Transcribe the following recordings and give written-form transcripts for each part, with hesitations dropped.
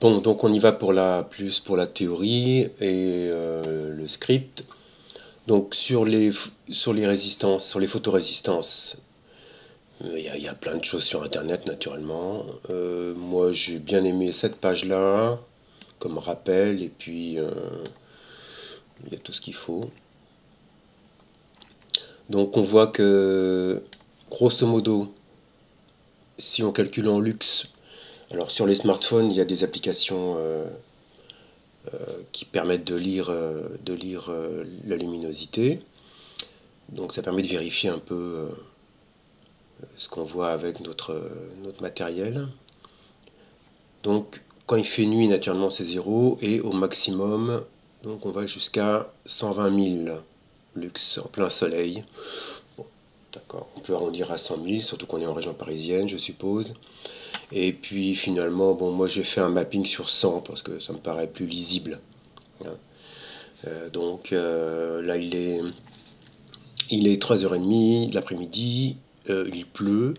Bon, donc on y va pour plus pour la théorie et le script. Donc sur les résistances, sur les photorésistances, il y a plein de choses sur Internet naturellement. Moi j'ai bien aimé cette page-là comme rappel et puis il y a tout ce qu'il faut. Donc on voit que grosso modo, si on calcule en luxe, alors sur les smartphones il y a des applications qui permettent de lire la luminosité. Donc ça permet de vérifier un peu ce qu'on voit avec notre matériel. Donc quand il fait nuit, naturellement c'est 0 et au maximum, donc on va jusqu'à 120 000 lux en plein soleil. Bon, d'accord, on peut arrondir à 100 000, surtout qu'on est en région parisienne, je suppose. Et puis finalement, bon, moi j'ai fait un mapping sur 100 parce que ça me paraît plus lisible. Donc là il est 3h30 de l'après-midi, il pleut,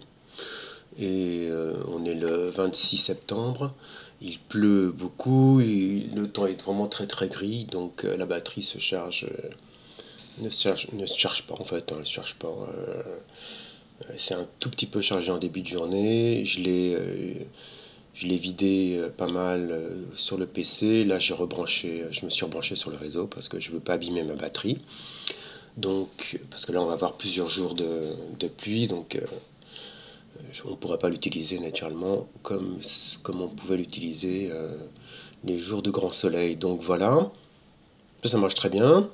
et on est le 26 septembre. Il pleut beaucoup, et le temps est vraiment très très gris, donc la batterie se charge, ne se charge pas en fait, hein, elle se charge pas. C'est un tout petit peu chargé en début de journée. Je l'ai vidé pas mal sur le PC. Là, je me suis rebranché sur le réseau parce que je veux pas abîmer ma batterie. Donc, parce que là, on va avoir plusieurs jours de pluie, donc on ne pourra pas l'utiliser naturellement comme on pouvait l'utiliser les jours de grand soleil. Donc voilà, ça marche très bien.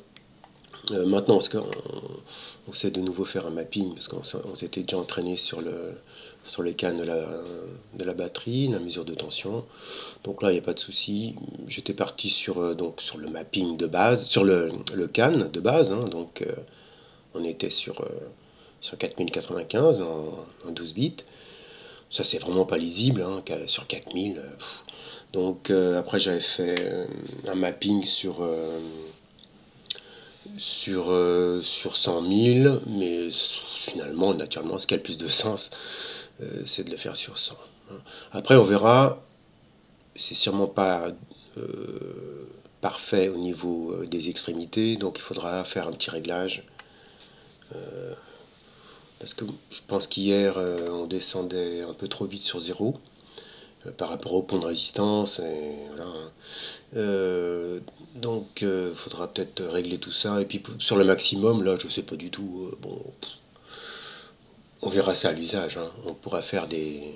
Maintenant, on sait de nouveau faire un mapping parce qu'on s'était déjà entraîné sur les cannes de la batterie, la mesure de tension. Donc là, il n'y a pas de souci. J'étais parti donc sur le mapping de base, sur le canne de base. Hein, donc on était sur 4095 en 12 bits. Ça, c'est vraiment pas lisible hein, sur 4000. Donc après, j'avais fait un mapping sur 100 000, mais finalement, naturellement, ce qui a le plus de sens, c'est de le faire sur 100. Après, on verra, c'est sûrement pas parfait au niveau des extrémités, donc il faudra faire un petit réglage. Parce que je pense qu'hier, on descendait un peu trop vite sur 0 par rapport au pont de résistance. Et voilà. Donc, il faudra peut-être régler tout ça. Et puis, sur le maximum, là, je sais pas du tout. Bon, on verra ça à l'usage. Hein. On pourra faire des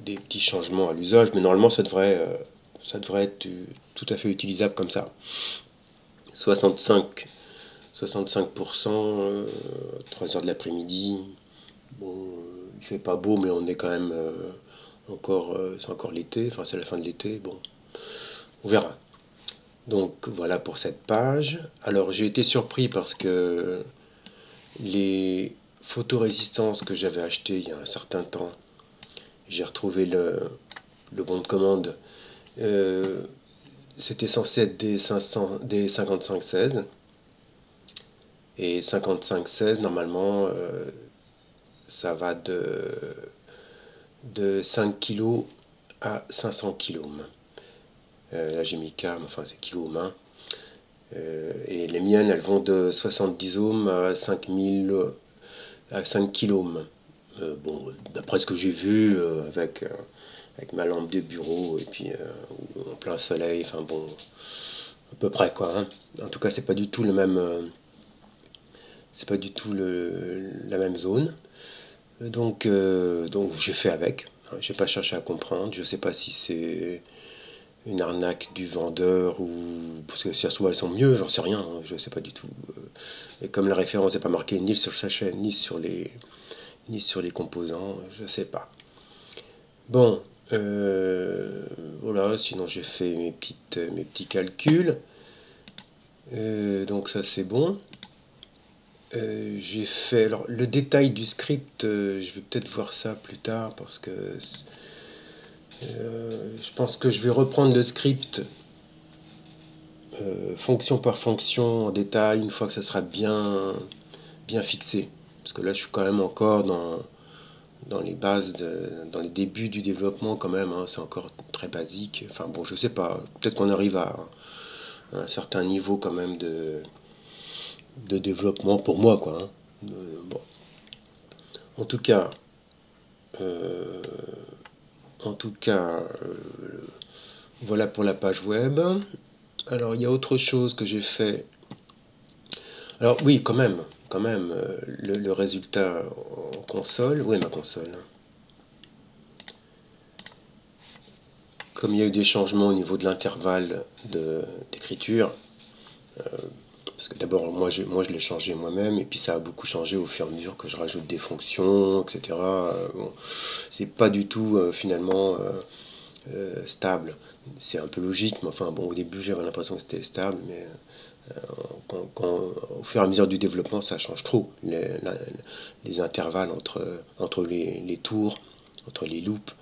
petits changements à l'usage, mais normalement, ça devrait être tout à fait utilisable comme ça. 65, 65%, 3 heures de l'après-midi. Bon, il fait pas beau, mais on est quand même encore, c'est encore l'été, enfin c'est la fin de l'été. Bon, on verra. Donc voilà pour cette page. Alors j'ai été surpris parce que les photorésistances que j'avais achetées il y a un certain temps, j'ai retrouvé le bon de commande. Euh, C'était censé être des 5516. Et 5516, normalement, ça va de 5 kilos à 500 kilos. Là j'ai mis K, mais enfin c'est kilos main. Et les miennes, elles vont de 70 ohms à 5000, à 5 kilos. Bon, d'après ce que j'ai vu avec ma lampe de bureau et puis en plein soleil, enfin bon, à peu près quoi. Hein. En tout cas, c'est pas du tout le même, c'est pas du tout la même zone. Donc j'ai fait avec. Hein, j'ai pas cherché à comprendre. Je sais pas si c'est une arnaque du vendeur ou parce que si ça se trouve elles sont mieux, j'en sais rien. Hein, je sais pas du tout. Et comme la référence n'est pas marquée ni sur le sachet ni sur les composants, je sais pas. Bon, voilà. Sinon j'ai fait mes petits calculs. Donc ça c'est bon. J'ai fait alors le détail du script, je vais peut-être voir ça plus tard parce que je pense que je vais reprendre le script fonction par fonction en détail une fois que ça sera bien fixé. Parce que là je suis quand même encore dans les bases, dans les débuts du développement quand même, hein, c'est encore très basique. Enfin bon, je sais pas, peut-être qu'on arrive à un certain niveau quand même de développement pour moi, quoi. Hein. Bon. En tout cas, euh, en tout cas, voilà pour la page web. Alors il y a autre chose que j'ai fait. Alors oui, quand même, le résultat en console. Où est ma console? Comme il y a eu des changements au niveau de l'intervalle d'écriture, parce que d'abord moi je l'ai changé moi-même, et puis ça a beaucoup changé au fur et à mesure que je rajoute des fonctions, etc. Bon, c'est pas du tout finalement stable. C'est un peu logique, mais enfin bon, au début j'avais l'impression que c'était stable, mais au fur et à mesure du développement, ça change trop. Les intervalles entre les tours, entre les loops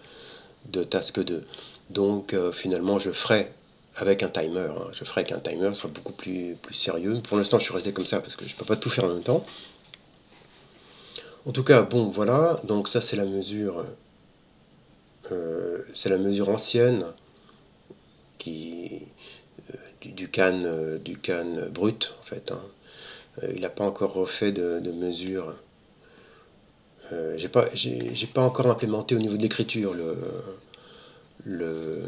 de task 2. Donc finalement, je ferai avec un timer. Hein. Je ferai avec un timer, ce sera beaucoup plus sérieux. Pour l'instant, je suis resté comme ça parce que je ne peux pas tout faire en même temps. En tout cas, bon, voilà. Donc ça, c'est la mesure ancienne qui, du can brut, en fait. Hein. Il n'a pas encore refait de mesure. J'ai pas encore implémenté au niveau de l'écriture le,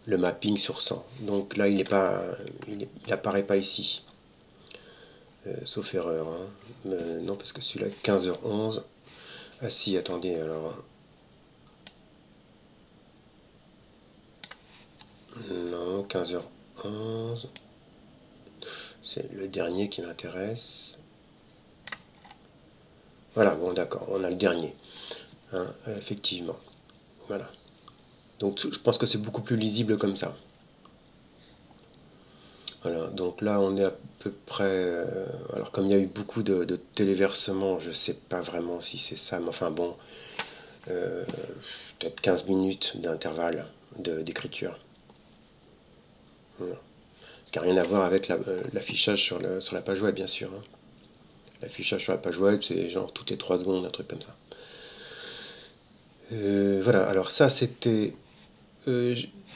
le mapping sur 100. Donc là, il apparaît pas ici, sauf erreur. Hein. Non, parce que celui-là, 15h11. Ah si, attendez, alors. Non, 15h11. C'est le dernier qui m'intéresse. Voilà, bon, d'accord, on a le dernier. Hein, effectivement. Voilà. Donc je pense que c'est beaucoup plus lisible comme ça. Voilà, donc là on est à peu près. Alors comme il y a eu beaucoup de téléversements, je sais pas vraiment si c'est ça, mais enfin bon, euh, peut-être 15 minutes d'intervalle d'écriture. Voilà. Ce qui n'a rien à voir avec l'affichage sur la page web, bien sûr. Hein. L'affichage sur la page web, c'est genre toutes les 3 secondes, un truc comme ça. Voilà, alors ça c'était.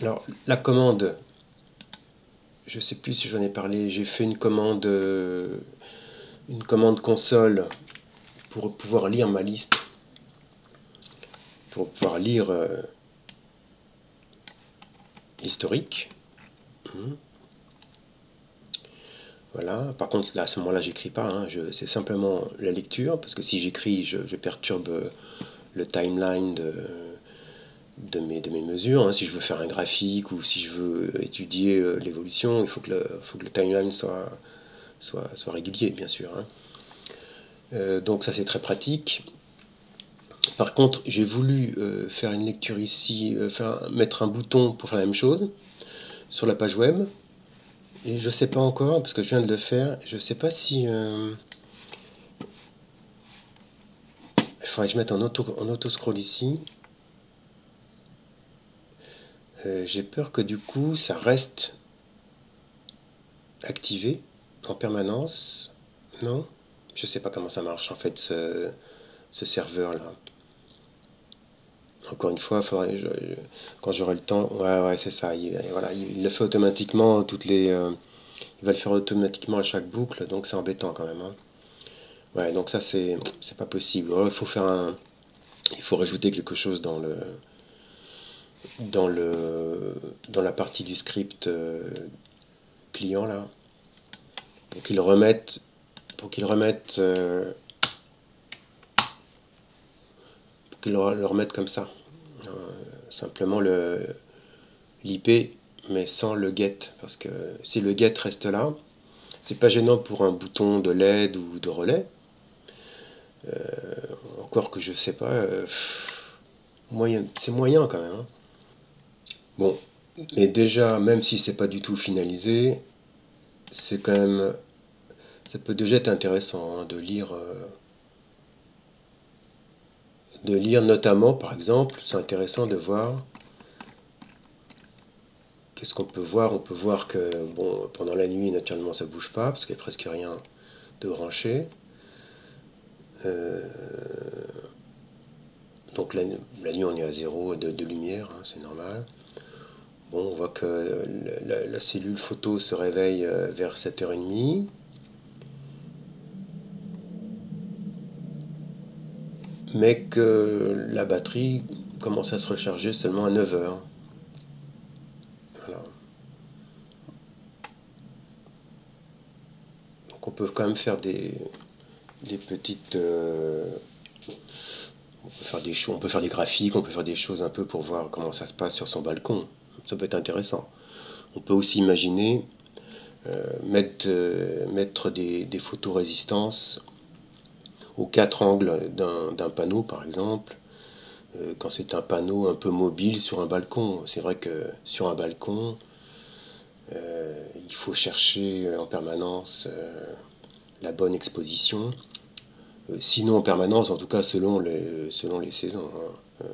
Alors la commande, je sais plus si j'en ai parlé, j'ai fait une commande console pour pouvoir lire ma liste, pour pouvoir lire l'historique. Voilà. Par contre, là, à ce moment-là, j'écris pas. Hein. C'est simplement la lecture, parce que si j'écris, je perturbe le timeline de mes mesures. Hein. Si je veux faire un graphique ou si je veux étudier l'évolution, il faut que le timeline soit régulier, bien sûr. Hein. Donc ça, c'est très pratique. Par contre, j'ai voulu faire une lecture ici, mettre un bouton pour faire la même chose sur la page web. Et je sais pas encore, parce que je viens de le faire, je sais pas si... il faudrait que je mette en auto-scroll ici. J'ai peur que du coup, ça reste activé en permanence. Non? Je sais pas comment ça marche, en fait, ce serveur-là. Encore une fois, quand j'aurai le temps... Ouais, c'est ça. Voilà, il le fait automatiquement il va le faire automatiquement à chaque boucle, donc c'est embêtant quand même. Hein. Ouais, donc ça c'est pas possible. Alors, il faut rajouter quelque chose dans la partie du script client là, pour qu'il remette, pour qu'il remette, pour qu'il le remette comme ça. Euh, Simplement l'IP, mais sans le get, parce que si le get reste là, c'est pas gênant pour un bouton de LED ou de relais. Encore que je sais pas, c'est moyen quand même. Hein. Bon, et déjà, même si c'est pas du tout finalisé, c'est quand même, ça peut déjà être intéressant hein, de lire notamment, par exemple, c'est intéressant de voir. Qu'est-ce qu'on peut voir? On peut voir que bon, pendant la nuit, naturellement, ça bouge pas parce qu'il n'y a presque rien de branché. Euh, Donc la nuit on est à 0 de lumière, hein, c'est normal. Bon, on voit que la cellule photo se réveille vers 7h30. Mais que la batterie commence à se recharger seulement à 9h. Voilà. Donc on peut quand même faire des petites... on peut faire des graphiques, on peut faire des choses un peu pour voir comment ça se passe sur son balcon. Ça peut être intéressant. On peut aussi imaginer mettre des photorésistances aux 4 angles d'un panneau, par exemple, quand c'est un panneau un peu mobile sur un balcon. C'est vrai que sur un balcon, il faut chercher en permanence la bonne exposition. Sinon en permanence, en tout cas selon les saisons, hein.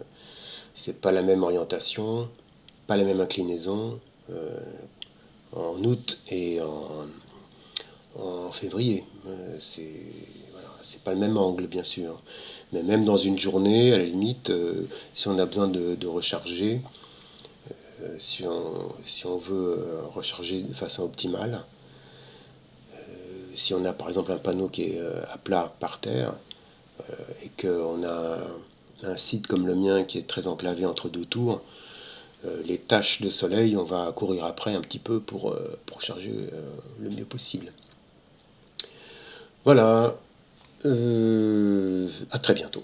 C'est pas la même orientation, pas la même inclinaison en août et en février. C'est pas le même angle, bien sûr. Mais même dans une journée, à la limite, si on a besoin de recharger, si on veut recharger de façon optimale, si on a par exemple un panneau qui est à plat par terre, et qu'on a un site comme le mien qui est très enclavé entre deux tours, les taches de soleil, on va courir après un petit peu pour charger le mieux possible. Voilà, à très bientôt.